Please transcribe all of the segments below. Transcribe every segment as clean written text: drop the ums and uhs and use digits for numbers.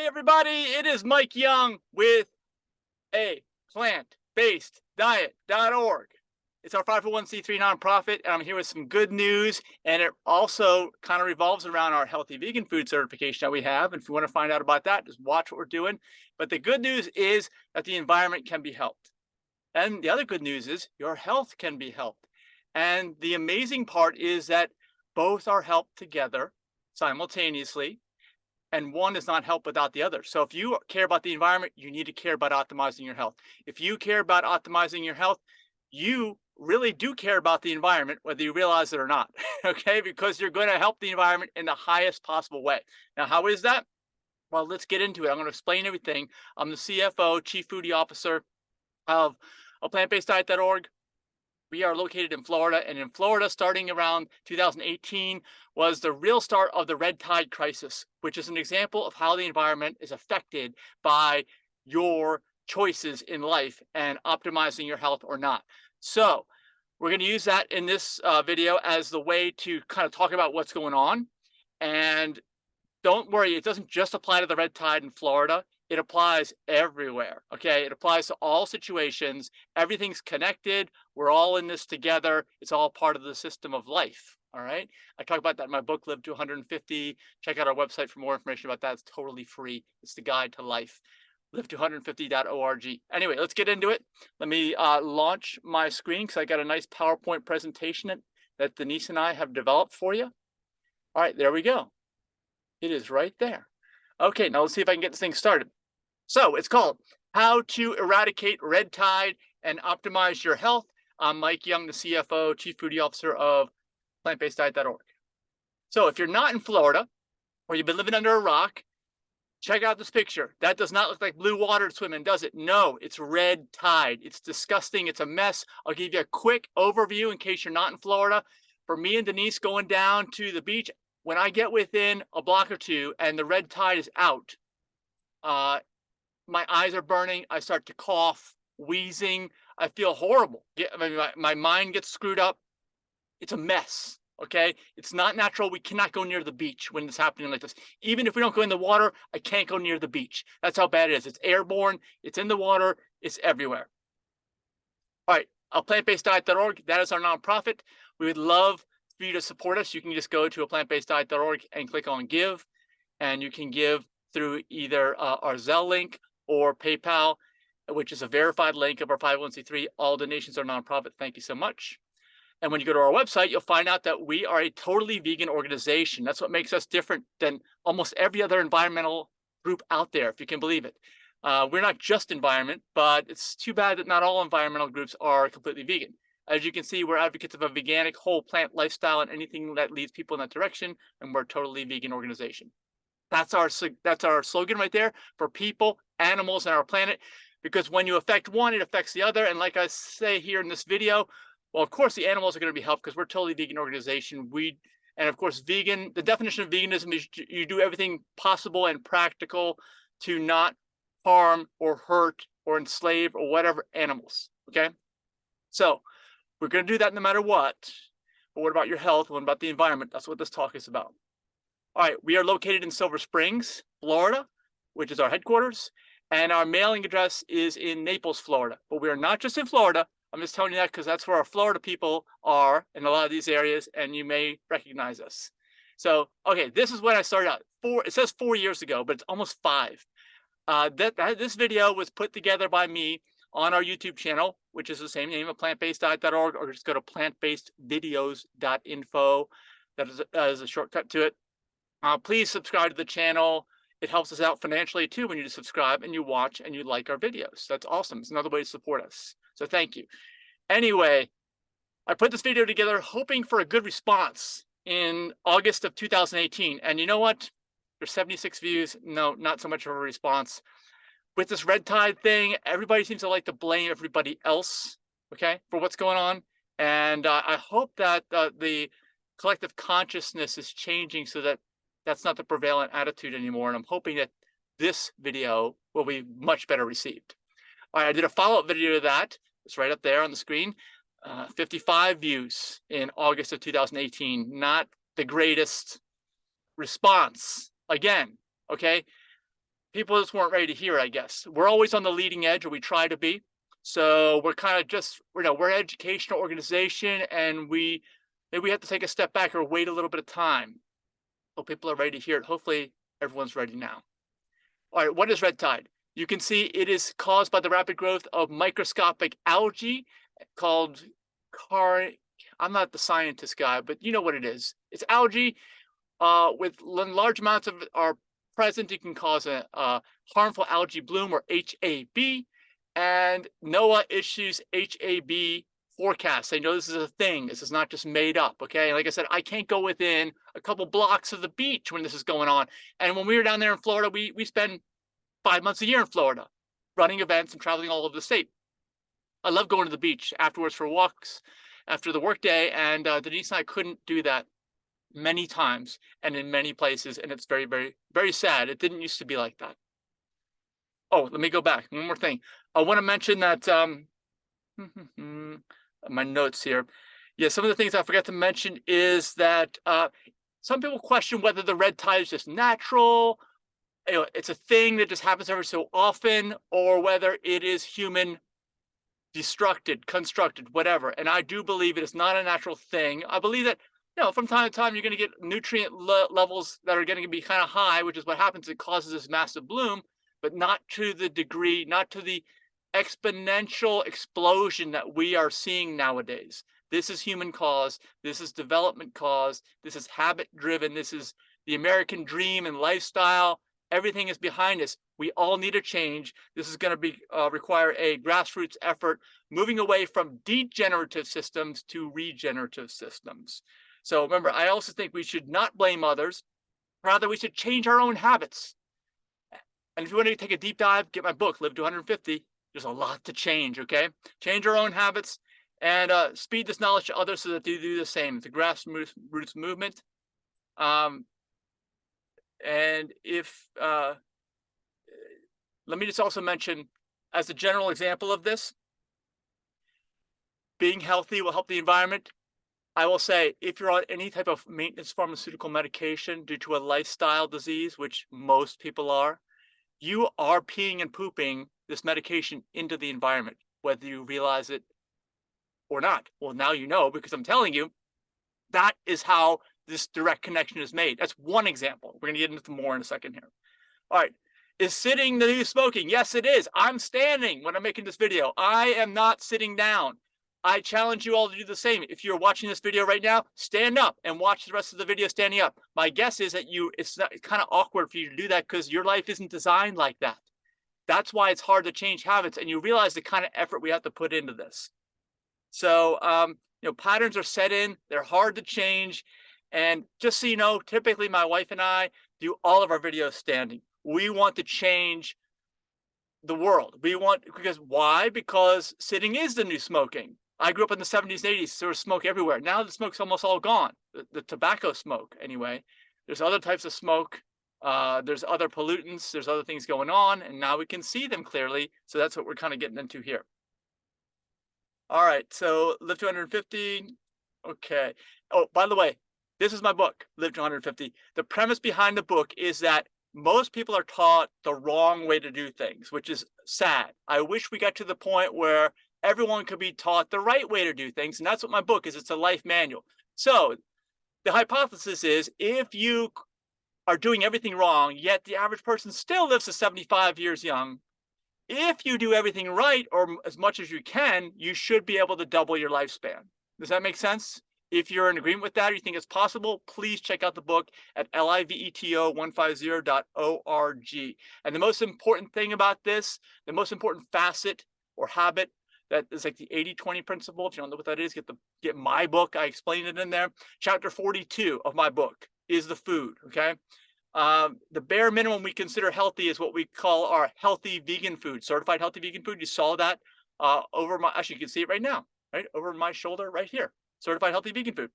Hey everybody, it is Mike Young with aPlantBasedDiet.org. It's our 501c3 nonprofit, and I'm here with some good news, and it also kind of revolves around our healthy vegan food certification that we have. And if you want to find out about that, just watch what we're doing. But the good news is that the environment can be helped. And the other good news is your health can be helped. And the amazing part is that both are helped together simultaneously, and one is not help without the other. So if you care about the environment, you need to care about optimizing your health. If you care about optimizing your health, you really do care about the environment, whether you realize it or not, okay? Because you're going to help the environment in the highest possible way. Now, how is that? Well, let's get into it. I'm going to explain everything. I'm the CFO, Chief Foodie Officer of PlantBasedDiet.org. We are located in Florida, and in Florida, starting around 2018, was the real start of the red tide crisis, which is an example of how the environment is affected by your choices in life and optimizing your health or not. So we're going to use that in this video as the way to kind of talk about what's going on. And don't worry, it doesn't just apply to the red tide in Florida. It applies everywhere, okay? It applies to all situations. Everything's connected. We're all in this together. It's all part of the system of life, all right? I talk about that in my book, Live to 150. Check out our website for more information about that. It's totally free. It's the guide to life, live250.org. Anyway, let's get into it. Let me launch my screen because I got a nice PowerPoint presentation that Denise and I have developed for you. All right, there we go. It is right there. Okay, now let's see if I can get this thing started. So it's called How to Eradicate Red Tide and Optimize Your Health. I'm Mike Young, the CFO, Chief Foodie Officer of PlantBasedDiet.org. So if you're not in Florida or you've been living under a rock, check out this picture. That does not look like blue water to swim in, does it? No, it's red tide. It's disgusting. It's a mess. I'll give you a quick overview in case you're not in Florida. For me and Denise going down to the beach, when I get within a block or two and the red tide is out, my eyes are burning. I start to cough, wheezing. I feel horrible. My mind gets screwed up. It's a mess, okay? It's not natural. We cannot go near the beach when it's happening like this. Even if we don't go in the water, I can't go near the beach. That's how bad it is. It's airborne. It's in the water. It's everywhere. All right, PlantBasedDiet.org. That is our nonprofit. We would love for you to support us. You can just go to aPlantBasedDiet.org and click on Give, and you can give through either our Zelle link or PayPal, which is a verified link of our 501c3. All donations are nonprofit. Thank you so much. And when you go to our website, you'll find out that we are a totally vegan organization. That's what makes us different than almost every other environmental group out there, if you can believe it. We're not just environment, but it's too bad that not all environmental groups are completely vegan. As you can see, we're advocates of a veganic whole plant lifestyle and anything that leads people in that direction, and we're a totally vegan organization. That's our slogan right there for people, animals, and our planet, because when you affect one, it affects the other. And like I say here in this video, well, of course, the animals are going to be helped because we're a totally vegan organization. And of course, the definition of veganism is you do everything possible and practical to not harm or hurt or enslave or whatever animals, okay? So we're going to do that no matter what. But what about your health? What about the environment? That's what this talk is about. All right, we are located in Silver Springs, Florida, which is our headquarters, and our mailing address is in Naples, Florida. But we are not just in Florida. I'm just telling you that because that's where our Florida people are in a lot of these areas, and you may recognize us. So, okay, this is when I started out. It says 4 years ago, but it's almost 5. This video was put together by me on our YouTube channel, which is the same name of PlantBasedDiet.org, or just go to PlantBasedVideos.info. That is a shortcut to it. Please subscribe to the channel. It helps us out financially too when you subscribe and you watch and you like our videos. That's awesome. It's another way to support us. So thank you. Anyway, I put this video together hoping for a good response in August of 2018. And you know what? There's 76 views. No, not so much of a response. With this red tide thing, everybody seems to like to blame everybody else, okay, for what's going on. And I hope that the collective consciousness is changing so that that's not the prevalent attitude anymore. And I'm hoping that this video will be much better received. All right, I did a follow-up video to that. It's right up there on the screen. 55 views in August of 2018. Not the greatest response. Again, okay? people just weren't ready to hear, I guess. We're always on the leading edge, or we try to be. So we're kind of just, we're an educational organization, and maybe we have to take a step back or wait a little bit of time. So people are ready to hear it. Hopefully everyone's ready now. All right, what is red tide? You can see it is caused by the rapid growth of microscopic algae called I'm not the scientist guy, but you know what it is. It's algae with large amounts of are present. It can cause a harmful algae bloom, or HAB. And NOAA issues HAB forecasts. They know this is a thing. This is not just made up. Okay. Like I said, I can't go within a couple blocks of the beach when this is going on. And when we were down there in Florida, we spend 5 months a year in Florida, running events and traveling all over the state. I love going to the beach afterwards for walks after the workday, and Denise and I couldn't do that many times and in many places, and it's very, very, very sad. It didn't used to be like that. Oh, let me go back. One more thing. I want to mention that my notes here. Yeah, some of the things I forgot to mention is that some people question whether the red tide is just natural, it's a thing that just happens every so often, or whether it is human constructed, whatever. And I do believe it is not a natural thing. I believe that, from time to time, you're going to get nutrient levels that are going to be kind of high, which is what happens. It causes this massive bloom, but not to the degree, not to the exponential explosion that we are seeing nowadays. This is human cause. This is development cause. This is habit driven. This is the American dream and lifestyle. Everything is behind us. We all need a change. This is going to require a grassroots effort, moving away from degenerative systems to regenerative systems. So remember, I also think we should not blame others. Rather, we should change our own habits. And if you want to take a deep dive, get my book, Live to 150. There's a lot to change, okay? Change our own habits and speed this knowledge to others so that they do the same. It's a grassroots movement. And if, let me just also mention, as a general example of this, being healthy will help the environment. I will say, if you're on any type of maintenance pharmaceutical medication due to a lifestyle disease, which most people are, you are peeing and pooping this medication into the environment, whether you realize it or not. Well, now you know, because I'm telling you, that is how this direct connection is made. That's one example. We're going to get into more in a second here. All right. Is sitting the new smoking? Yes, it is. I'm standing when I'm making this video. I am not sitting down. I challenge you all to do the same. If you're watching this video right now, stand up and watch the rest of the video standing up. My guess is that it's kind of awkward for you to do that because your life isn't designed like that. That's why it's hard to change habits, and you realize the kind of effort we have to put into this. So, patterns are set in. They're hard to change. And just so you know, typically my wife and I do all of our videos standing. We want to change the world. Because why? Because sitting is the new smoking. I grew up in the 70s and 80s, so there was smoke everywhere. Now the smoke's almost all gone. The tobacco smoke, anyway. There's other types of smoke. There's other pollutants. There's other things going on, and now we can see them clearly. So that's what we're kind of getting into here. All right, so Live to 150. Okay. Oh, by the way, this is my book, Live to 150. The premise behind the book is that most people are taught the wrong way to do things, which is sad. I wish we got to the point where everyone could be taught the right way to do things. And that's what my book is. It's a life manual. So the hypothesis is, if you are doing everything wrong, yet the average person still lives to 75 years young, if you do everything right, or as much as you can, you should be able to double your lifespan. Does that make sense? If you're in agreement with that, or you think it's possible, please check out the book at liveto150.org. And the most important thing about this, the most important facet or habit, that is like the 80-20 principle. If you don't know what that is, get my book. I explain it in there. Chapter 42 of my book is the food, okay? The bare minimum we consider healthy is what we call our healthy vegan food, certified healthy vegan food. You saw that actually, you can see it right now, right over my shoulder right here. Certified healthy vegan food.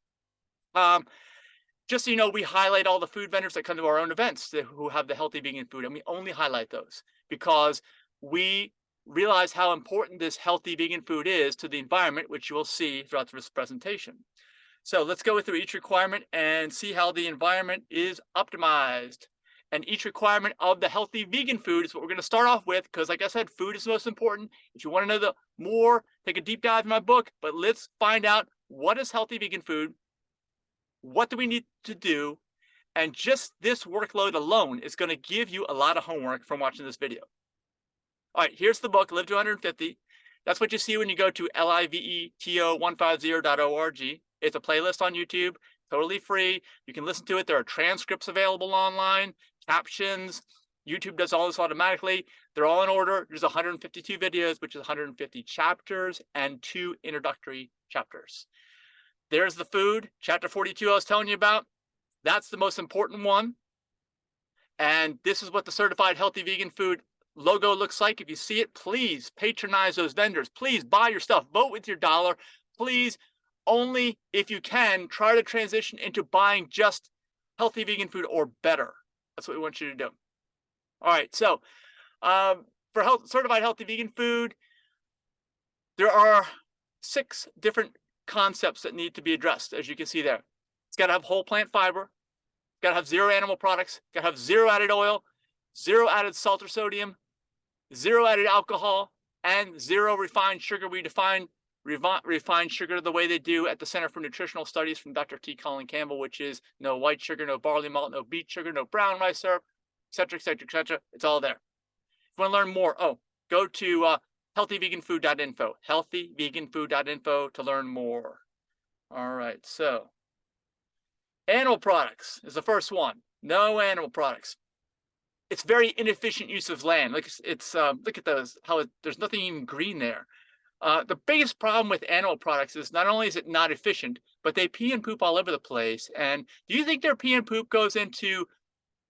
Just so you know, we highlight all the food vendors that come to our own events who have the healthy vegan food, and we only highlight those because we realize how important this healthy vegan food is to the environment, which you will see throughout this presentation. So let's go through each requirement and see how the environment is optimized. And each requirement of the healthy vegan food is what we're going to start off with, because like I said, food is the most important. If you want to know the more, take a deep dive in my book, but let's find out what is healthy vegan food, what do we need to do, and just this workload alone is going to give you a lot of homework from watching this video. All right, here's the book, Live to 150. That's what you see when you go to liveto150.org. It's a playlist on YouTube, totally free. You can listen to it. There are transcripts available online, captions. YouTube does all this automatically. They're all in order. There's 152 videos, which is 150 chapters and 2 introductory chapters. There's the food, chapter 42 I was telling you about. That's the most important one. And this is what the certified healthy vegan food logo looks like. If you see it, please patronize those vendors. Please buy your stuff. Vote with your dollar. Please, only if you can, try to transition into buying just healthy vegan food or better. That's what we want you to do. All right, so for certified healthy vegan food, there are 6 different concepts that need to be addressed, as you can see there. It's got to have whole plant fiber, it's got to have 0 animal products, got to have 0 added oil, 0 added salt or sodium, 0 added alcohol, and 0 refined sugar. We define refined sugar the way they do at the Center for Nutritional Studies from Dr. T. Colin Campbell, which is no white sugar, no barley malt, no beet sugar, no brown rice syrup, etc., etc., etc. It's all there. If you want to learn more, go to healthyveganfood.info, healthyveganfood.info to learn more. All right, so animal products is the first one. No animal products. It's very inefficient use of land. Look at those, there's nothing even green there. The biggest problem with animal products is not only is it not efficient, but they pee and poop all over the place. And do you think their pee and poop goes into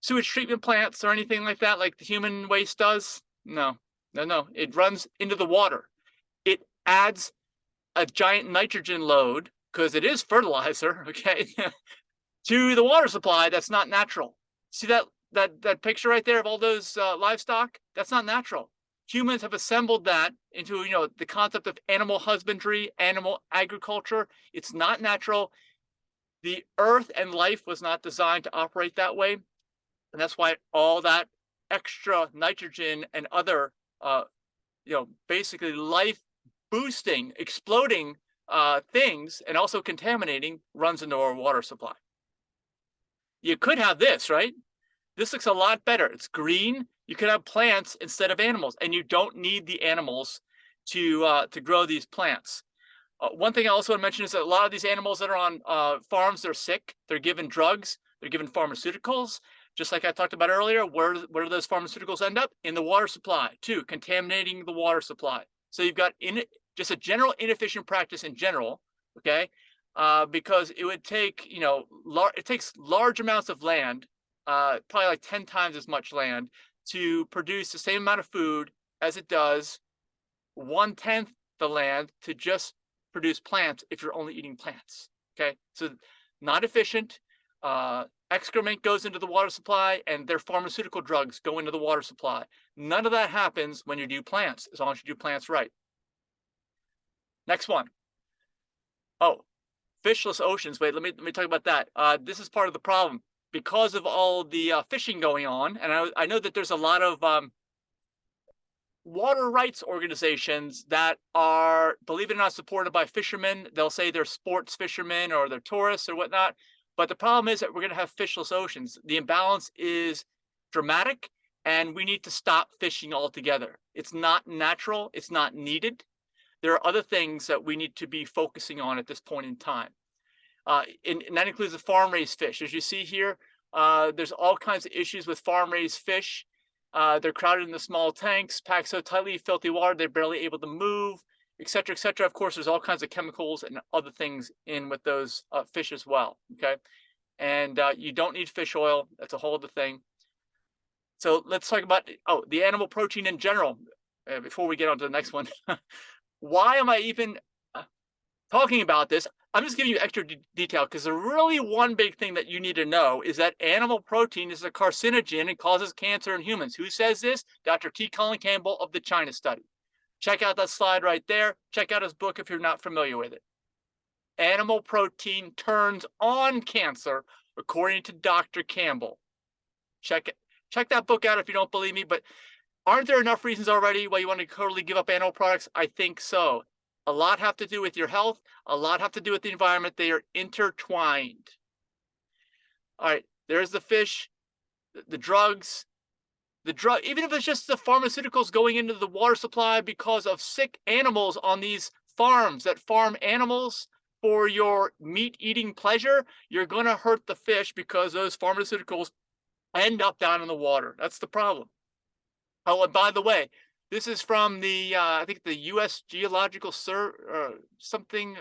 sewage treatment plants or anything like that, like the human waste does? No. It runs into the water. It adds a giant nitrogen load, because it is fertilizer, okay, to the water supply that's not natural. See that picture right there of all those livestock? That's not natural. Humans have assembled that into, the concept of animal husbandry, animal agriculture. It's not natural. The earth and life was not designed to operate that way. And that's why all that extra nitrogen and other, basically life boosting, exploding things, and also contaminating, runs into our water supply. You could have this, right? This looks a lot better. It's green. You could have plants instead of animals, and you don't need the animals to grow these plants. One thing I also want to mention is that a lot of these animals that are on farms, they're sick. They're given drugs. They're given pharmaceuticals. Just like I talked about earlier, where do those pharmaceuticals end up? In the water supply, too, contaminating the water supply. So you've got just a general inefficient practice in general, okay? Because it would take, it takes large amounts of land, probably like 10 times as much land, to produce the same amount of food as it does 1/10 the land to just produce plants if you're only eating plants, okay? So not efficient. Excrement goes into the water supply, and their pharmaceutical drugs go into the water supply. None of that happens when you do plants, as long as you do plants right. Next one. Fishless oceans. Wait, let me talk about that. This is part of the problem. Because of all the fishing going on, and I know that there's a lot of water rights organizations that are, believe it or not, supported by fishermen. They'll say they're sports fishermen or they're tourists or whatnot. But the problem is that we're going to have fishless oceans. The imbalance is dramatic, and we need to stop fishing altogether. It's not natural. It's not needed. There are other things that we need to be focusing on at this point in time. And that includes the farm-raised fish. As you see here, there's all kinds of issues with farm-raised fish. They're crowded in the small tanks, packed so tightly, filthy water, they're barely able to move, etc., etc. Of course, there's all kinds of chemicals and other things in with those fish as well, okay? And you don't need fish oil. That's a whole other thing. So let's talk about, the animal protein in general, before we get on to the next one. Why am I even talking about this? I'm just giving you extra detail because the really one big thing that you need to know is that animal protein is a carcinogen and causes cancer in humans. Who says this? Dr. T. Colin Campbell of the China study. Check out that slide right there. Check out his book if you're not familiar with it. Animal protein turns on cancer, according to Dr. Campbell. Check it. Check that book out if you don't believe me. But aren't there enough reasons already why you want to totally give up animal products? I think so. A lot have to do with your health. A lot have to do with the environment. They are intertwined. All right, there's the fish, the drugs, even if it's just the pharmaceuticals going into the water supply because of sick animals on these farms that farm animals for your meat eating pleasure, you're going to hurt the fish because those pharmaceuticals end up down in the water. That's the problem. Oh, and by the way, this is from the I think the U.S. Geological something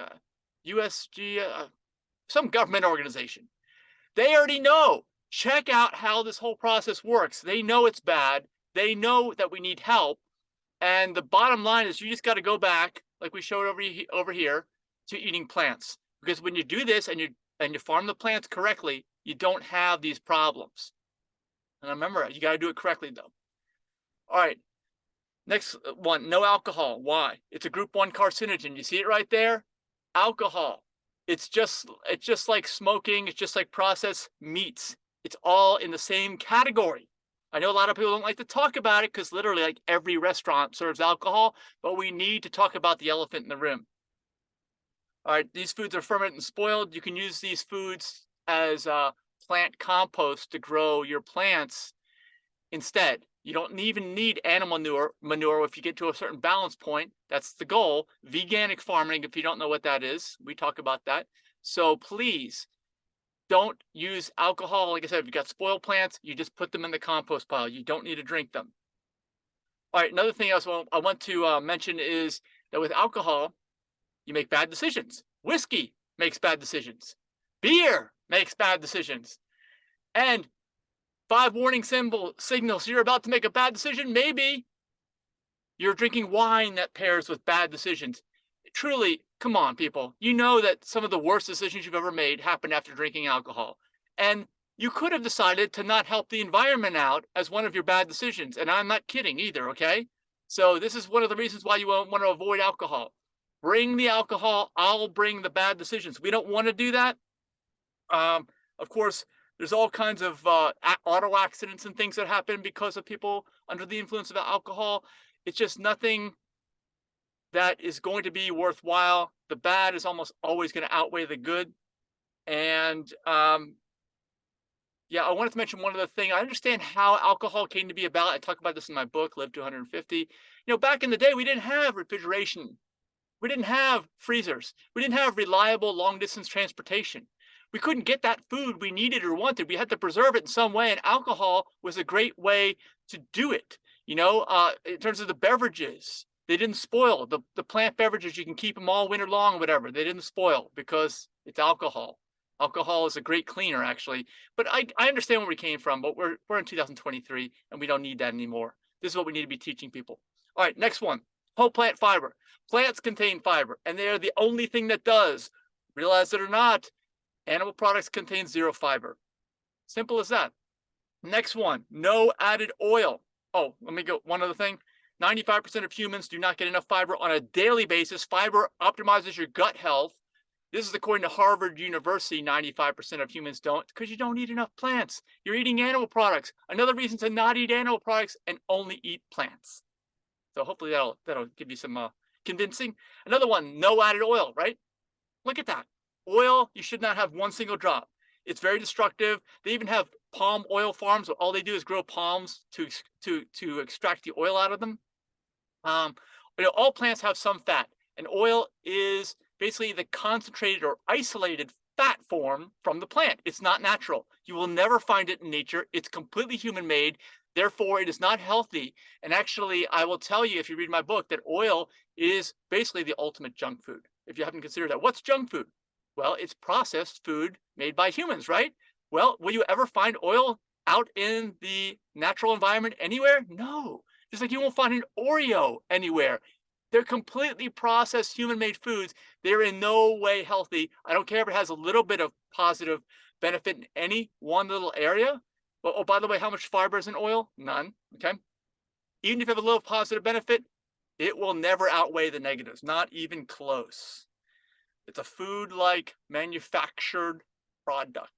USG some government organization. They already know. Check out how this whole process works. They know it's bad. They know that we need help. And the bottom line is you just got to go back, like we showed over here, to eating plants. Because when you do this and you farm the plants correctly, you don't have these problems. And remember, you got to do it correctly, though. All right. Next one, no alcohol. Why? It's a group 1 carcinogen. You see it right there? Alcohol. It's just like smoking. It's just like processed meats. It's all in the same category. I know a lot of people don't like to talk about it because literally like every restaurant serves alcohol, but we need to talk about the elephant in the room. All right, these foods are fermented and spoiled. You can use these foods as plant compost to grow your plants instead. You don't even need animal manure if you get to a certain balance point. That's the goal. Veganic farming, if you don't know what that is, we talk about that. So please don't use alcohol. Like I said, if you got spoiled plants, you just put them in the compost pile. You don't need to drink them. All right, another thing I want to mention is that with alcohol, you make bad decisions. Whiskey makes bad decisions. Beer makes bad decisions. And 5 warning signals. You're about to make a bad decision. Maybe you're drinking wine that pairs with bad decisions. Truly, come on, people. You know that some of the worst decisions you've ever made happened after drinking alcohol. And you could have decided to not help the environment out as one of your bad decisions. And I'm not kidding either, okay? So this is one of the reasons why you want to avoid alcohol. Bring the alcohol. I'll bring the bad decisions. We don't want to do that. Of course, there's all kinds of auto accidents and things that happen because of people under the influence of alcohol. It's just nothing that is going to be worthwhile. The bad is almost always going to outweigh the good. And yeah, I wanted to mention one other thing. I understand how alcohol came to be about. I talk about this in my book, Live to 150. You know, back in the day, we didn't have refrigeration. We didn't have freezers. We didn't have reliable long distance transportation. We couldn't get that food we needed or wanted. We had to preserve it in some way, and alcohol was a great way to do it. You know, in terms of the beverages, they didn't spoil. The plant beverages, you can keep them all winter long or whatever. They didn't spoil because it's alcohol. Alcohol is a great cleaner, actually. But I understand where we came from, but we're in 2023, and we don't need that anymore. This is what we need to be teaching people. All right, next one, whole plant fiber. Plants contain fiber, and they are the only thing that does. Realize it or not, animal products contain 0 fiber. Simple as that. Next one, no added oil. Oh, let me go one other thing. 95% of humans do not get enough fiber on a daily basis. Fiber optimizes your gut health. This is according to Harvard University. 95% of humans don't, because you don't eat enough plants. You're eating animal products. Another reason to not eat animal products and only eat plants. So hopefully that'll give you some convincing. Another one, no added oil, right? Look at that. Oil, you should not have one single drop. It's very destructive. They even have palm oil farms where all they do is grow palms to extract the oil out of them. You know, all plants have some fat, and oil is basically the concentrated or isolated fat form from the plant. It's not natural. You will never find it in nature. It's completely human-made. Therefore, it is not healthy. And actually, I will tell you, if you read my book, that oil is basically the ultimate junk food. If you haven't considered that, what's junk food? Well, it's processed food made by humans, right? Well, will you ever find oil out in the natural environment anywhere? No. Just like you won't find an Oreo anywhere. They're completely processed human-made foods. They're in no way healthy. I don't care if it has a little bit of positive benefit in any one little area. But, oh, by the way, how much fiber is in oil? None, okay? Even if you have a little positive benefit, it will never outweigh the negatives, not even close. It's a food-like manufactured product.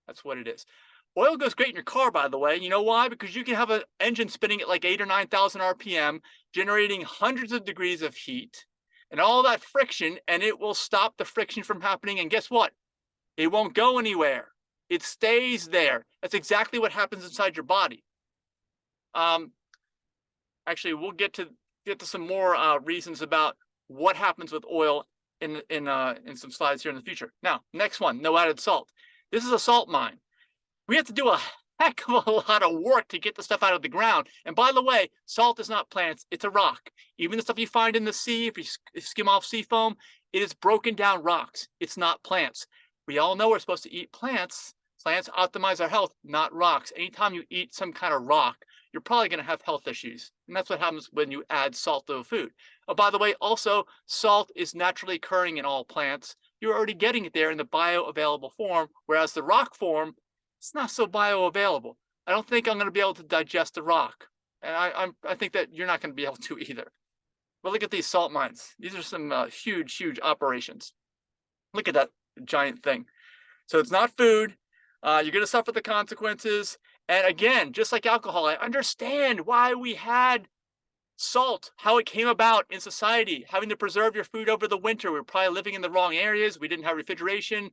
That's what it is. Oil goes great in your car, by the way. You know why? Because you can have an engine spinning at like 8 or 9,000 RPM, generating hundreds of degrees of heat and all that friction, and it will stop the friction from happening. And guess what? It won't go anywhere. It stays there. That's exactly what happens inside your body. Actually, we'll get to some more reasons about what happens with oil in some slides here in the future. Now, next one, no added salt. This is a salt mine. We have to do a heck of a lot of work to get the stuff out of the ground. And by the way, salt is not plants, it's a rock. Even the stuff you find in the sea, if you skim off sea foam, it is broken down rocks. It's not plants. We all know we're supposed to eat plants. Plants optimize our health, not rocks. Anytime you eat some kind of rock, you're probably going to have health issues. And that's what happens when you add salt to a food. Oh, by the way, also, salt is naturally occurring in all plants. You're already getting it there in the bioavailable form, whereas the rock form, it's not so bioavailable. I don't think I'm going to be able to digest the rock. And I think that you're not going to be able to either. But look at these salt mines. These are some huge, huge operations. Look at that giant thing. So it's not food. You're going to suffer the consequences. And again, just like alcohol, I understand why we had salt, how it came about in society, having to preserve your food over the winter. We were probably living in the wrong areas. We didn't have refrigeration,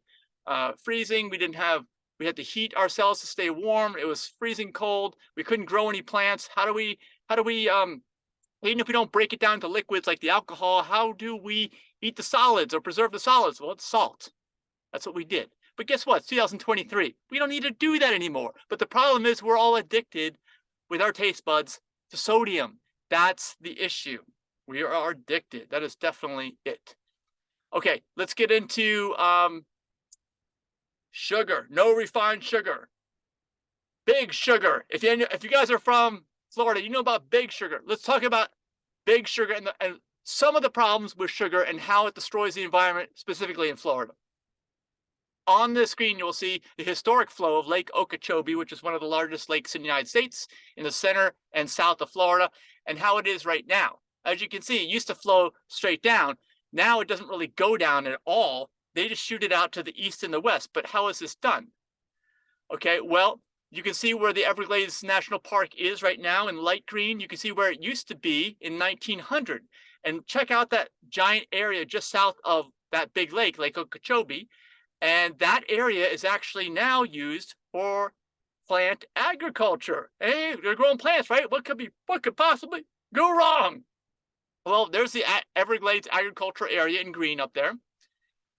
freezing. We had to heat ourselves to stay warm. It was freezing cold. We couldn't grow any plants. How do we, even if we don't break it down to liquids like the alcohol, how do we eat the solids or preserve the solids? Well, it's salt. That's what we did. But guess what? It's 2023. We don't need to do that anymore. But the problem is we're all addicted with our taste buds to sodium. That's the issue. We are addicted. That is definitely it. Okay, let's get into sugar. No refined sugar. Big sugar. If you guys are from Florida, you know about big sugar. Let's talk about big sugar and some of the problems with sugar and how it destroys the environment, specifically in Florida. On the screen, you'll see the historic flow of Lake Okeechobee, which is one of the largest lakes in the United States, in the center and south of Florida, and how it is right now. As you can see, it used to flow straight down. Now it doesn't really go down at all. They just shoot it out to the east and the west. But how is this done? Okay, well, you can see where the Everglades National Park is right now in light green. You can see where it used to be in 1900. And check out that giant area just south of that big lake, Lake Okeechobee. And that area is actually now used for plant agriculture. Hey, they're growing plants, right? What could possibly go wrong? Well, there's the Everglades agriculture area in green up there.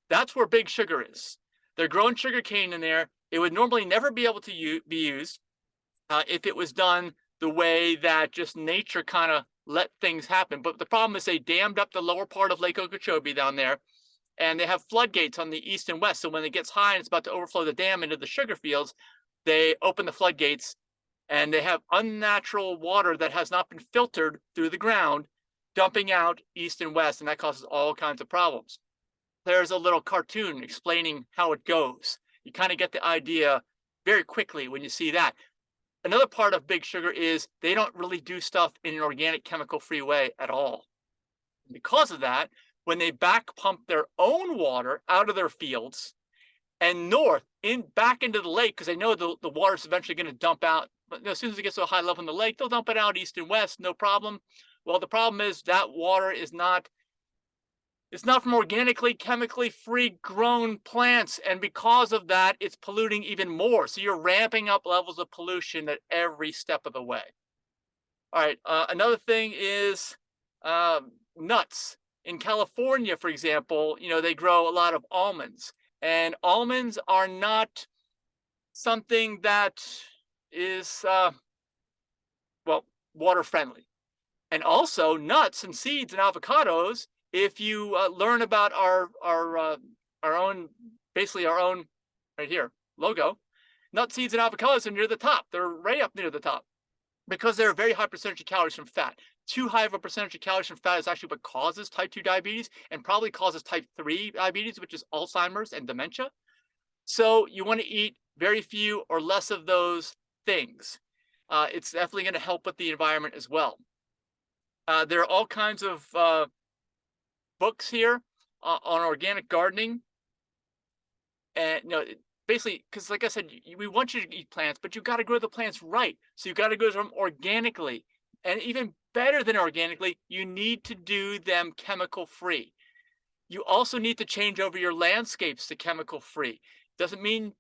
That's where big sugar is. They're growing sugar cane in there. It would normally never be able to be used if it was done the way that just nature kind of let things happen. But the problem is they dammed up the lower part of Lake Okeechobee down there. And they have floodgates on the east and west. So when it gets high and it's about to overflow the dam into the sugar fields, they open the floodgates and they have unnatural water that has not been filtered through the ground, dumping out east and west. And that causes all kinds of problems. There's a little cartoon explaining how it goes. You kind of get the idea very quickly when you see that. Another part of big sugar is they don't really do stuff in an organic chemical-free way at all. And because of that, when they back pump their own water out of their fields and back into the lake, because they know the water is eventually going to dump out. But as soon as it gets to a high level in the lake, they'll dump it out east and west, no problem. Well, the problem is that water is not from organically, chemically free grown plants. And because of that, it's polluting even more. So you're ramping up levels of pollution at every step of the way. All right. Another thing is nuts. In California, for example, they grow a lot of almonds, and almonds are not something that is, water friendly. And also nuts and seeds and avocados, if you learn about our own, basically our own right here logo, nut seeds and avocados are near the top. They're right up near the top because they're a very high percentage of calories from fat. Too high of a percentage of calories from fat is actually what causes type 2 diabetes and probably causes type 3 diabetes, which is Alzheimer's and dementia. So you want to eat very few or less of those things. It's definitely going to help with the environment as well. There are all kinds of books here on organic gardening. And basically, because like I said, we want you to eat plants, but you got to grow the plants right. So you got to grow them organically. And even better than organically, you need to do them chemical free. You also need to change over your landscapes to chemical free. Doesn't mean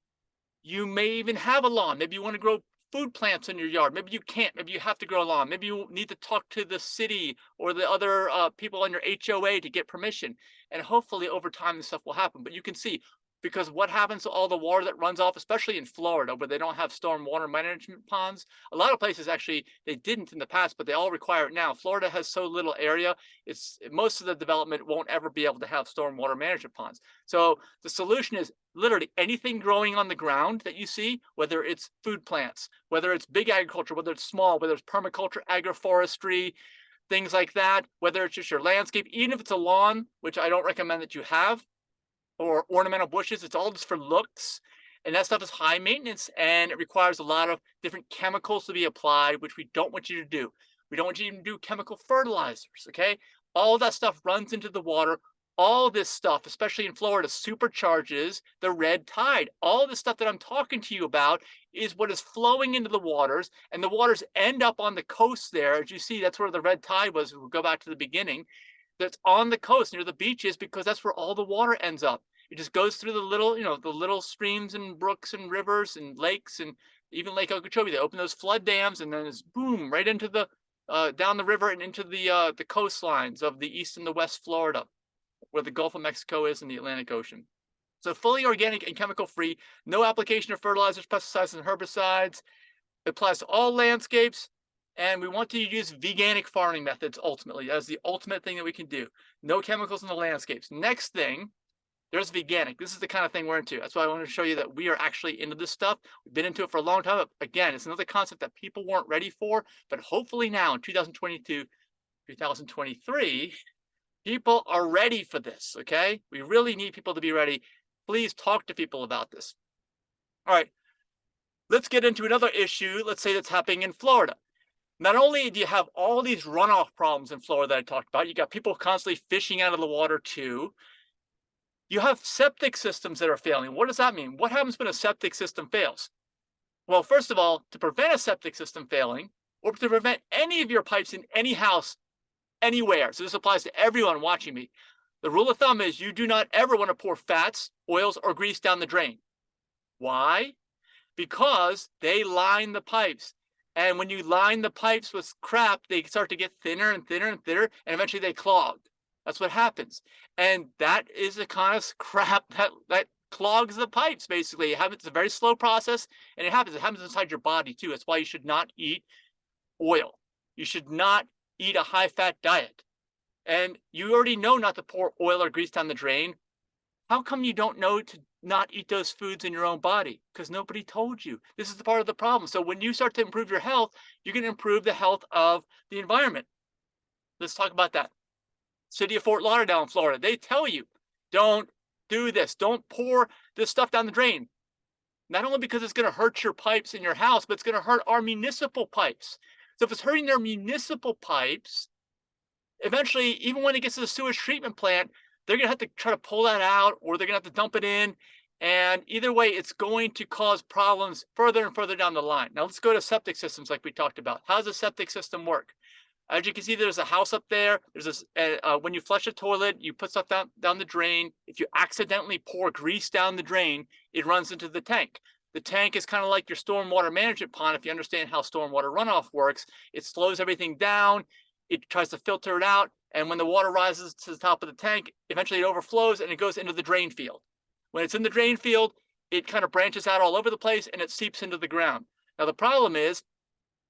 you may even have a lawn. Maybe you want to grow food plants in your yard. Maybe you can't. Maybe you have to grow a lawn. Maybe you need to talk to the city or the other people on your HOA to get permission. And hopefully over time this stuff will happen. But you can see, because what happens to all the water that runs off, especially in Florida, where they don't have storm water management ponds. A lot of places actually they didn't in the past, but they all require it now. Florida has so little area, it's most of the development won't ever be able to have storm water management ponds. So the solution is literally anything growing on the ground that you see, whether it's food plants, whether it's big agriculture, whether it's small, whether it's permaculture, agroforestry, things like that, whether it's just your landscape, even if it's a lawn, which I don't recommend that you have, or ornamental bushes. It's all just for looks. And that stuff is high maintenance and it requires a lot of different chemicals to be applied, which we don't want you to do. We don't want you to even do chemical fertilizers, okay? All of that stuff runs into the water. All of this stuff, especially in Florida, supercharges the red tide. All of the stuff that I'm talking to you about is what is flowing into the waters, and the waters end up on the coast there. As you see, that's where the red tide was. We'll go back to the beginning. That's on the coast near the beaches, because that's where all the water ends up. It just goes through the little, the little streams and brooks and rivers and lakes, and even Lake Okeechobee. They open those flood dams, and then it's boom right into the down the river and into the coastlines of the east and the west Florida, where the Gulf of Mexico is in the Atlantic Ocean. So fully organic and chemical free, no application of fertilizers, pesticides, and herbicides. It applies to all landscapes. And we want to use veganic farming methods ultimately. That's the ultimate thing that we can do. No chemicals in the landscapes. Next thing, there's veganic. This is the kind of thing we're into. That's why I want to show you that we are actually into this stuff. We've been into it for a long time. But again, it's another concept that people weren't ready for. But hopefully now in 2022, 2023, people are ready for this, okay? We really need people to be ready. Please talk to people about this. All right, let's get into another issue, let's say that's happening in Florida. Not only do you have all these runoff problems in Florida that I talked about, you got people constantly fishing out of the water too. You have septic systems that are failing. What does that mean? What happens when a septic system fails? Well, first of all, to prevent a septic system failing, or to prevent any of your pipes in any house, anywhere, so this applies to everyone watching me, the rule of thumb is you do not ever want to pour fats, oils, or grease down the drain. Why? Because they line the pipes. And when you line the pipes with crap, they start to get thinner and thinner and thinner, and eventually they clog. That's what happens. And that is the kind of crap that clogs the pipes, basically. It's a very slow process, and it happens inside your body, too. That's why you should not eat oil. You should not eat a high-fat diet. And you already know not to pour oil or grease down the drain. How come you don't know to not eat those foods in your own body? Because nobody told you. This is the part of the problem. So when you start to improve your health, you can improve the health of the environment. Let's talk about that. City of Fort Lauderdale in Florida, they tell you, don't do this. Don't pour this stuff down the drain. Not only because it's going to hurt your pipes in your house, but it's going to hurt our municipal pipes. So if it's hurting their municipal pipes, eventually, even when it gets to the sewage treatment plant, they're going to have to try to pull that out, or they're going to have to dump it in. And either way, it's going to cause problems further and further down the line. Now, let's go to septic systems like we talked about. How does a septic system work? As you can see, there's a house up there. There's this, when you flush a toilet, you put stuff down the drain. If you accidentally pour grease down the drain, it runs into the tank. The tank is kind of like your stormwater management pond. If you understand how stormwater runoff works, it slows everything down. It tries to filter it out. And when the water rises to the top of the tank, eventually it overflows and it goes into the drain field. When it's in the drain field, it kind of branches out all over the place and it seeps into the ground. Now, the problem is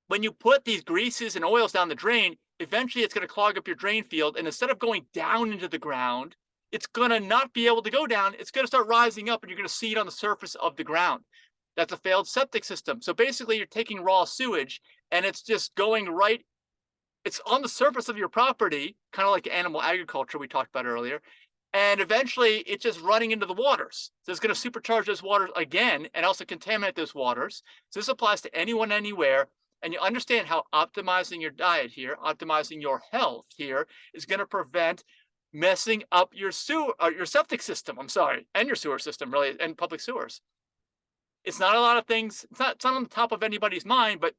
when you put these greases and oils down the drain, eventually it's going to clog up your drain field. And instead of going down into the ground, it's going to not be able to go down. It's going to start rising up and you're going to see it on the surface of the ground. That's a failed septic system. So basically you're taking raw sewage and it's just going right. It's on the surface of your property, kind of like animal agriculture we talked about earlier. And eventually it's just running into the waters. So it's going to supercharge those waters again and also contaminate those waters. So this applies to anyone, anywhere. And you understand how optimizing your diet here, optimizing your health here is going to prevent messing up your septic system, and your sewer system, really, and public sewers. It's not a lot of things. It's not on the top of anybody's mind, but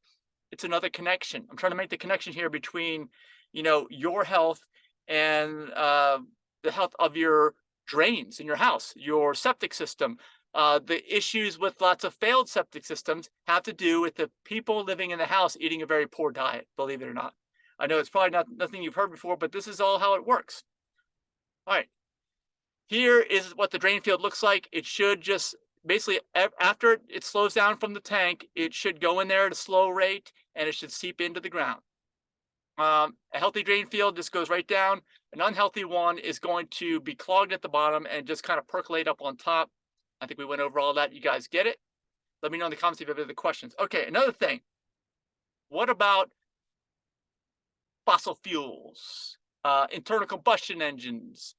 it's another connection. I'm trying to make the connection here between, your health and the health of your drains in your house, your septic system. The issues with lots of failed septic systems have to do with the people living in the house eating a very poor diet, believe it or not. I know it's probably nothing you've heard before, but this is all how it works. All right. Here is what the drain field looks like. It should just basically, after it slows down from the tank, it should go in there at a slow rate and it should seep into the ground. A healthy drain field just goes right down. An unhealthy one is going to be clogged at the bottom and just kind of percolate up on top. I think we went over all that. You guys get it? Let me know in the comments if you have other questions. Okay, another thing. What about fossil fuels, internal combustion engines?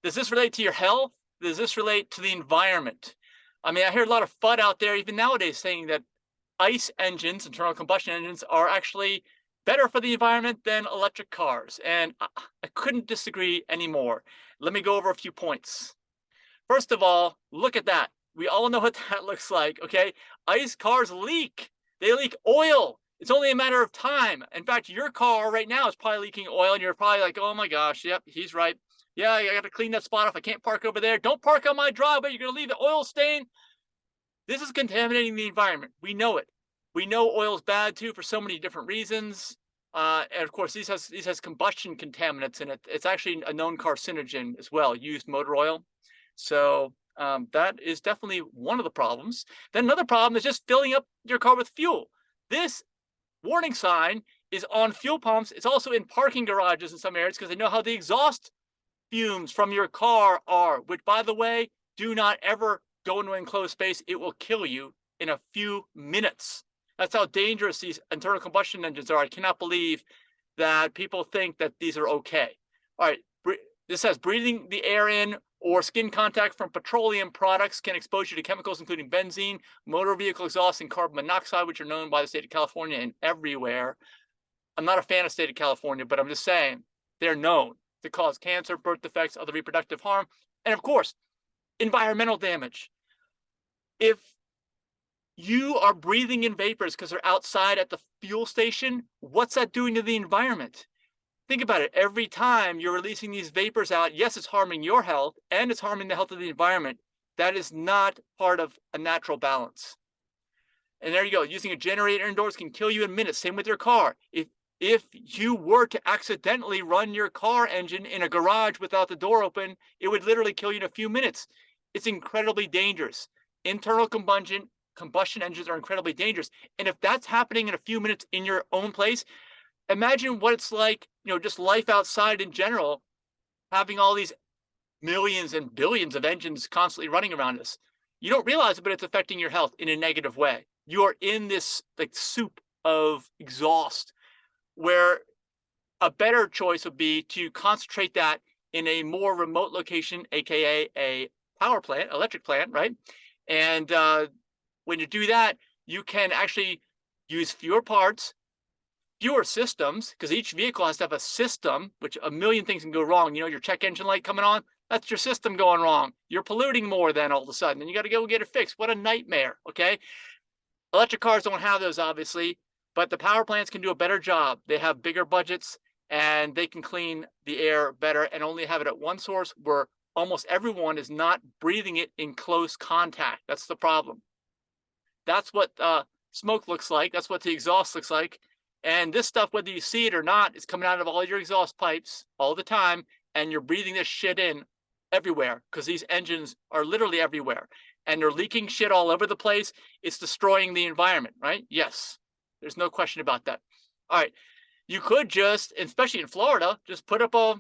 Does this relate to your health? Does this relate to the environment? I mean, I hear a lot of FUD out there, even nowadays, saying that ICE engines, internal combustion engines, are actually better for the environment than electric cars. And I couldn't disagree anymore. Let me go over a few points. First of all, look at that. We all know what that looks like, okay? ICE cars leak. They leak oil. It's only a matter of time. In fact, your car right now is probably leaking oil, and you're probably like, oh my gosh, yep, he's right. Yeah, I got to clean that spot off. I can't park over there. Don't park on my driveway. You're going to leave the oil stain. This is contaminating the environment. We know it. We know oil is bad too for so many different reasons. And of course, these has combustion contaminants in it. It's actually a known carcinogen as well, used motor oil. So that is definitely one of the problems. Then another problem is just filling up your car with fuel. This warning sign is on fuel pumps. It's also in parking garages in some areas because they know how the exhaust fumes from your car are, which, by the way, do not ever go into an enclosed space. It will kill you in a few minutes. That's how dangerous these internal combustion engines are. I cannot believe that people think that these are okay. All right, this says breathing the air in or skin contact from petroleum products can expose you to chemicals including benzene, motor vehicle exhaust, and carbon monoxide, which are known by the state of California and everywhere. I'm not a fan of the state of California, but I'm just saying they're known to cause cancer, birth defects, other reproductive harm, and of course, environmental damage. If you are breathing in vapors because they're outside at the fuel station, what's that doing to the environment? Think about it. Every time you're releasing these vapors out, yes, it's harming your health and it's harming the health of the environment. That is not part of a natural balance. And there you go. Using a generator indoors can kill you in minutes. Same with your car. If you were to accidentally run your car engine in a garage without the door open, it would literally kill you in a few minutes. It's incredibly dangerous. Internal combustion engines are incredibly dangerous. And if that's happening in a few minutes in your own place, imagine what it's like, just life outside in general, having all these millions and billions of engines constantly running around us. You don't realize it, but it's affecting your health in a negative way. You are in this like soup of exhaust, where a better choice would be to concentrate that in a more remote location, aka a power plant, electric plant, right? And when you do that, you can actually use fewer parts, fewer systems, because each vehicle has to have a system, which a million things can go wrong. Your check engine light coming on, that's your system going wrong. You're polluting more then all of a sudden, and you got to go get it fixed. What a nightmare, okay? Electric cars don't have those, obviously, but the power plants can do a better job. They have bigger budgets, and they can clean the air better and only have it at one source where almost everyone is not breathing it in close contact. That's the problem. That's what smoke looks like. That's what the exhaust looks like. And this stuff, whether you see it or not, is coming out of all your exhaust pipes all the time, and you're breathing this shit in everywhere because these engines are literally everywhere, and they're leaking shit all over the place. It's destroying the environment, right? Yes, there's no question about that. All right, you could just, especially in Florida, just put up a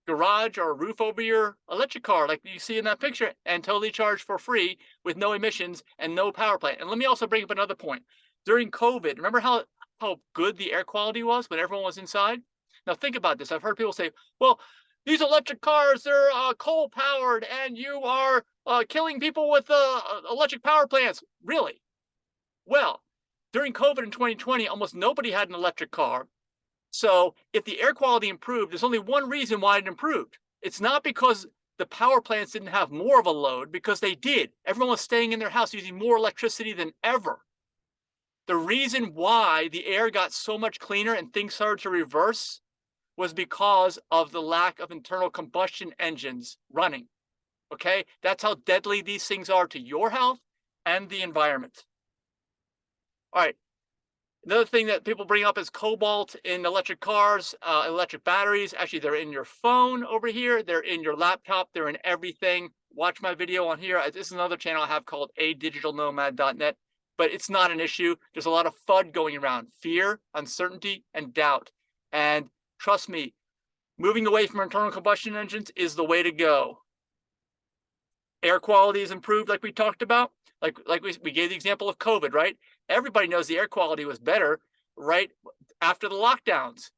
garage or a roof over your electric car like you see in that picture and totally charge for free with no emissions and no power plant. And let me also bring up another point. During COVID, remember how good the air quality was when everyone was inside? Now think about this. I've heard people say, well, these electric cars, they're coal powered and you are killing people with electric power plants. Really? Well, during COVID in 2020, almost nobody had an electric car. So if the air quality improved, there's only one reason why it improved. It's not because the power plants didn't have more of a load, because they did. Everyone was staying in their house using more electricity than ever. The reason why the air got so much cleaner and things started to reverse was because of the lack of internal combustion engines running. Okay, that's how deadly these things are to your health and the environment. All right. Another thing that people bring up is cobalt in electric cars, electric batteries. Actually, they're in your phone over here. They're in your laptop. They're in everything. Watch my video on here. This is another channel I have called adigitalnomad.net, but it's not an issue. There's a lot of FUD going around: fear, uncertainty, and doubt. And trust me, moving away from internal combustion engines is the way to go. Air quality is improved, like we talked about. Like we gave the example of COVID, right? Everybody knows the air quality was better right after the lockdowns.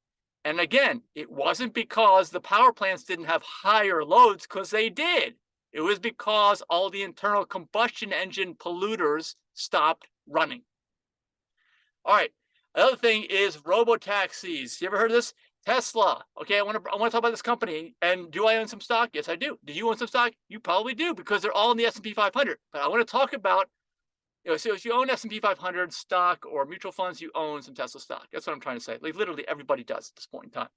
And again, it wasn't because the power plants didn't have higher loads, because they did. It was because all the internal combustion engine polluters stopped running. All right. Another thing is Robo Taxis. You ever heard of this? Tesla. Okay, I want to talk about this company. And do I own some stock? Yes, I do. Do you own some stock? You probably do, because they're all in the S&P 500. But I want to talk about, so if you own S&P 500 stock or mutual funds, you own some Tesla stock. That's what I'm trying to say. Like, literally everybody does at this point in time.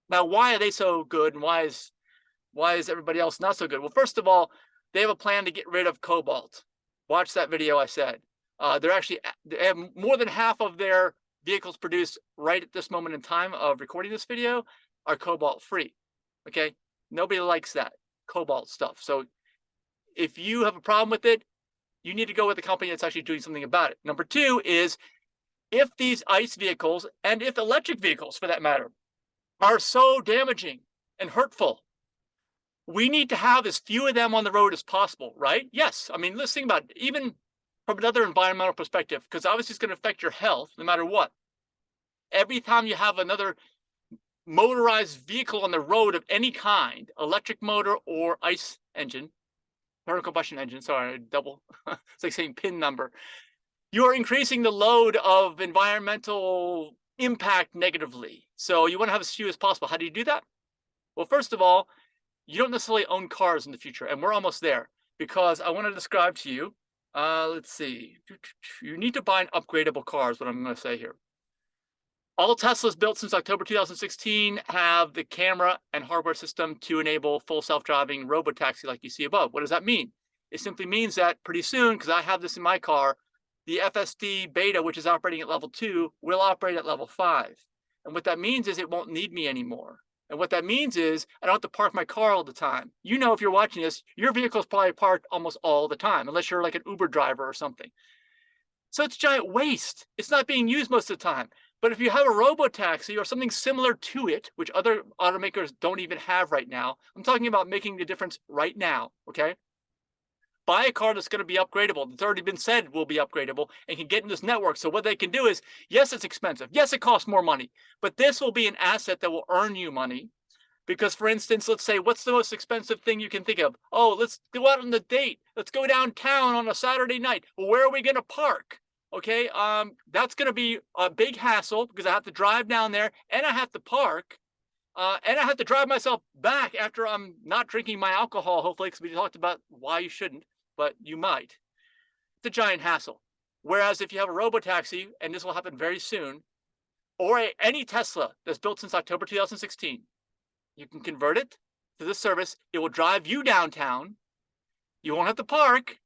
Now, why are they so good, and why is everybody else not so good? Well, first of all, they have a plan to get rid of cobalt. Watch that video I said. They have more than half of their vehicles produced right at this moment in time of recording this video are cobalt free. Okay, nobody likes that cobalt stuff. So if you have a problem with it, you need to go with a company that's actually doing something about it. Number two is, if these ICE vehicles, and if electric vehicles for that matter, are so damaging and hurtful, we need to have as few of them on the road as possible, right? Yes. I mean, let's think about it, even from another environmental perspective, because obviously it's going to affect your health no matter what. Every time you have another motorized vehicle on the road of any kind, electric motor or ICE engine, internal combustion engine, sorry, double, it's like saying PIN number, you are increasing the load of environmental impact negatively. So you want to have as few as possible. How do you do that? Well, first of all, you don't necessarily own cars in the future, and we're almost there, because I want to describe to you, let's see, you need to buy an upgradable car is what I'm going to say here. All Teslas built since October 2016 have the camera and hardware system to enable full self-driving Robo Taxi like you see above. What does that mean? It simply means that pretty soon, because I have this in my car, the FSD beta, which is operating at level 2, will operate at level 5. And what that means is it won't need me anymore. And what that means is I don't have to park my car all the time. You know, if you're watching this, your vehicle is probably parked almost all the time, unless you're like an Uber driver or something. So it's giant waste. It's not being used most of the time. But if you have a Robo Taxi or something similar to it, which other automakers don't even have right now, I'm talking about making the difference right now, okay? Buy a car that's going to be upgradable. That's already been said will be upgradable and can get in this network. So what they can do is, yes, it's expensive. Yes, it costs more money. But this will be an asset that will earn you money. Because, for instance, let's say, what's the most expensive thing you can think of? Oh, let's go out on a date. Let's go downtown on a Saturday night. Well, where are we going to park? Okay, that's going to be a big hassle, because I have to drive down there and I have to park and I have to drive myself back after I'm not drinking my alcohol, hopefully, because we talked about why you shouldn't, but you might. It's a giant hassle. Whereas if you have a Robo Taxi, and this will happen very soon, or any Tesla that's built since October 2016, you can convert it to this service. It will drive you downtown. You won't have to park,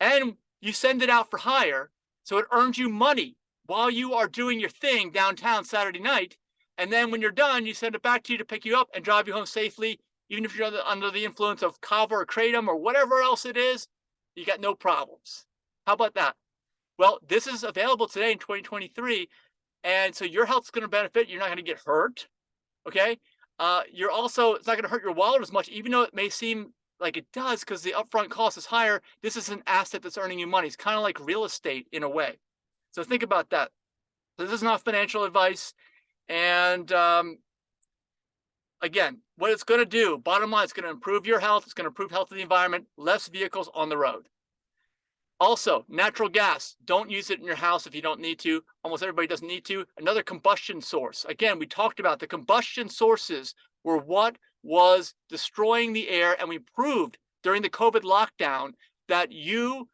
and you send it out for hire. So it earns you money while you are doing your thing downtown Saturday night. And then when you're done, you send it back to you to pick you up and drive you home safely. Even if you're under the influence of kava or kratom or whatever else it is, you got no problems. How about that? Well, this is available today in 2023. And so your health's going to benefit. You're not going to get hurt. Okay. You're also, it's not going to hurt your wallet as much, even though it may seem like it does, because the upfront cost is higher. This is an asset that's earning you money. It's kind of like real estate in a way. So think about that. This is not financial advice. And again, what it's going to do, bottom line, it's going to improve your health. It's going to improve health of the environment, less vehicles on the road. Also, natural gas. Don't use it in your house if you don't need to. Almost everybody doesn't need to. Another combustion source. Again, we talked about the combustion sources were what was destroying the air. And we proved during the COVID lockdown that you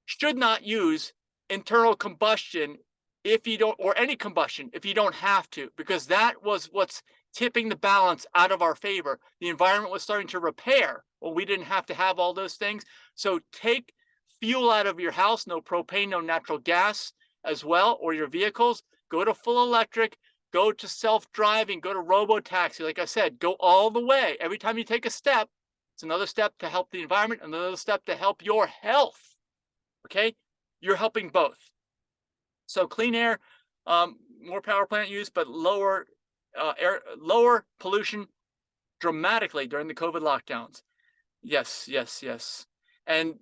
should not use internal combustion if you don't, or any combustion if you don't have to, because that was what's tipping the balance out of our favor. The environment was starting to repair. Well, we didn't have to have all those things. So take fuel out of your house, no propane, no natural gas as well, or your vehicles. Go to full electric, go to self-driving, go to Robo Taxi. Like I said, go all the way. Every time you take a step, it's another step to help the environment, another step to help your health. Okay, you're helping both. So clean air, more power plant use, but lower lower pollution dramatically during the COVID lockdowns. Yes, yes, yes. And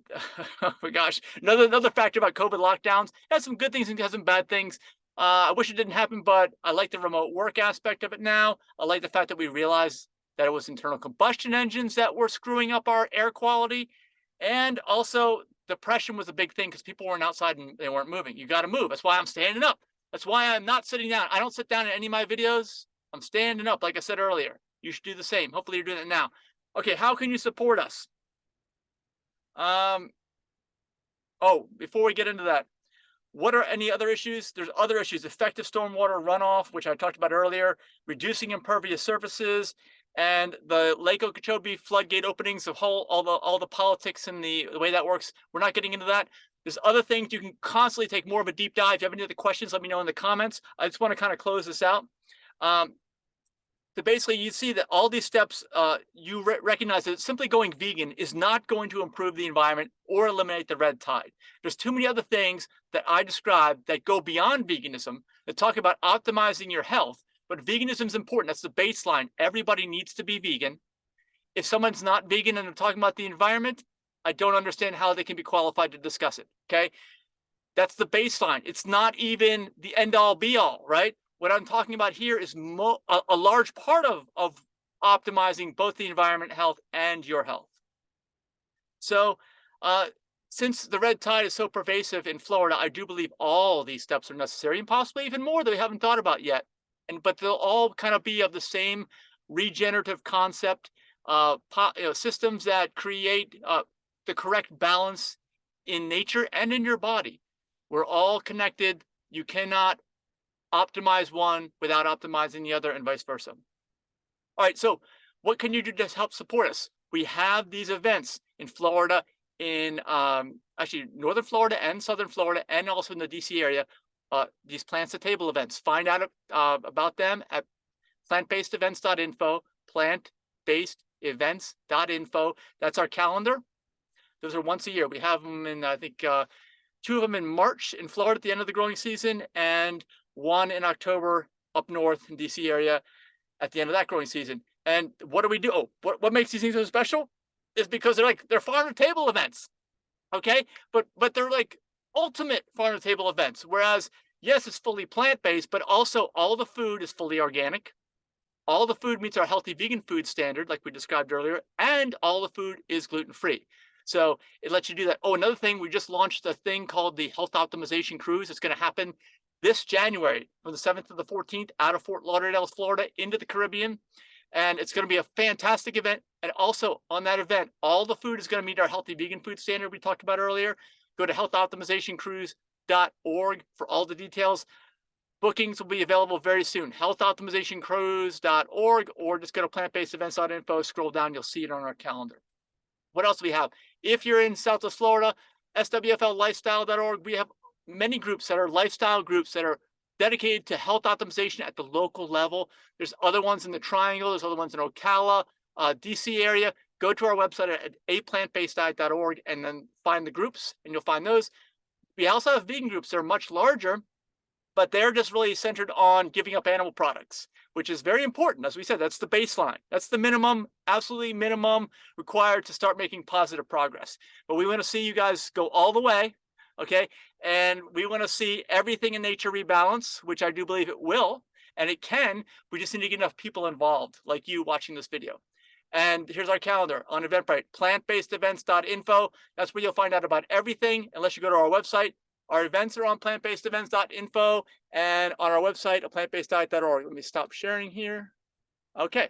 oh my gosh, another factor about COVID lockdowns, it has some good things and has some bad things. I wish it didn't happen, but I like the remote work aspect of it now. I like the fact that we realized that it was internal combustion engines that were screwing up our air quality. And also depression was a big thing because people weren't outside and they weren't moving. You got to move. That's why I'm standing up. That's why I'm not sitting down. I don't sit down in any of my videos. I'm standing up, like I said earlier. You should do the same. Hopefully you're doing it now. Okay, how can you support us? Oh, before we get into that, what are any other issues? There's other issues: effective stormwater runoff, which I talked about earlier, reducing impervious surfaces, and the Lake Okeechobee floodgate openings, of all the politics and the way that works. We're not getting into that. There's other things you can constantly take more of a deep dive. If you have any other questions, let me know in the comments. I just want to kind of close this out. So basically, you see that all these steps, you recognize that simply going vegan is not going to improve the environment or eliminate the red tide. There's too many other things that I described that go beyond veganism, that talk about optimizing your health. But veganism is important. That's the baseline. Everybody needs to be vegan. If someone's not vegan and they're talking about the environment, I don't understand how they can be qualified to discuss it. Okay, that's the baseline. It's not even the end all be all, right? What I'm talking about here is a large part of optimizing both the environment, health, and your health. So since the red tide is so pervasive in Florida, I do believe all these steps are necessary, and possibly even more that we haven't thought about yet. But they'll all kind of be of the same regenerative concept, systems that create the correct balance in nature and in your body. We're all connected. You cannot optimize one without optimizing the other, and vice versa. All right, so what can you do to help support us? We have these events in Florida, in actually northern Florida and southern Florida, and also in the DC area, these Plants at Table events. Find out about them at plantbasedevents.info, plantbasedevents.info. That's our calendar. Those are once a year. We have them in, I think, 2 of them in March in Florida at the end of the growing season, and 1 in October up north in DC area at the end of that growing season. And what do we do? Oh, what makes these things so special is because they're farm to table events. Okay, but they're like ultimate farm to table events. Whereas, yes, it's fully plant-based, but also all the food is fully organic. All the food meets our healthy vegan food standard, like we described earlier, and all the food is gluten-free. So it lets you do that. Oh, another thing, we just launched a thing called the Health Optimization Cruise. It's going to happen this January from the 7th to the 14th out of Fort Lauderdale, Florida, into the Caribbean. And it's going to be a fantastic event. And also on that event, all the food is going to meet our healthy vegan food standard we talked about earlier. Go to healthoptimizationcruise.org for all the details. Bookings will be available very soon. healthoptimizationcruise.org, or just go to plantbasedevents.info, scroll down, you'll see it on our calendar. What else do we have? If you're in Southwest Florida, swfllifestyle.org, we have many groups that are lifestyle groups that are dedicated to health optimization at the local level. There's other ones in the Triangle. There's other ones in Ocala, DC area. Go to our website at aPlantBasedDiet.org and then find the groups, and you'll find those. We also have vegan groups that are much larger, but they're just really centered on giving up animal products, which is very important. As we said, that's the baseline. That's the minimum, absolutely minimum required to start making positive progress. But we want to see you guys go all the way, okay? And we want to see everything in nature rebalance, which I do believe it will, and it can. We just need to get enough people involved, like you watching this video. And here's our calendar on Eventbrite, plantbasedevents.info. That's where you'll find out about everything, unless you go to our website. Our events are on plantbasedevents.info and on our website at plantbaseddiet.org. Let me stop sharing here. Okay,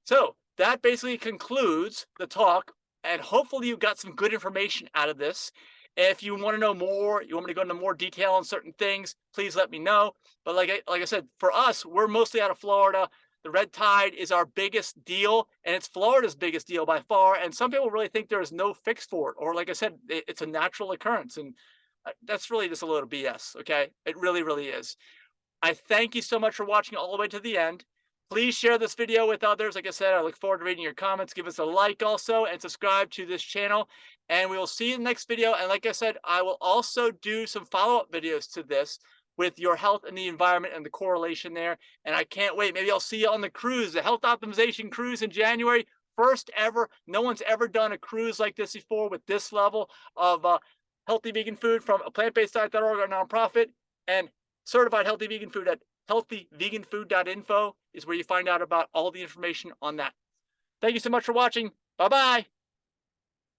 So that basically concludes the talk, and hopefully you got some good information out of this. If you want to know more, you want me to go into more detail on certain things, please let me know. But like I said, for us, we're mostly out of Florida. The red tide is our biggest deal, and it's Florida's biggest deal by far. And some people really think there is no fix for it, or like I said, it's a natural occurrence, and that's really just a little BS. Okay, it really, really is. I thank you so much for watching all the way to the end. Please share this video with others. Like I said, I look forward to reading your comments. Give us a like also and subscribe to this channel. And we will see you in the next video. And like I said, I will also do some follow-up videos to this with your health and the environment and the correlation there. And I can't wait. Maybe I'll see you on the cruise, the health optimization cruise in January. First ever. No one's ever done a cruise like this before with this level of healthy vegan food from PlantBasedDiet.org, our nonprofit, and certified healthy vegan food at healthyveganfood.info is where you find out about all the information on that. Thank you so much for watching. Bye-bye.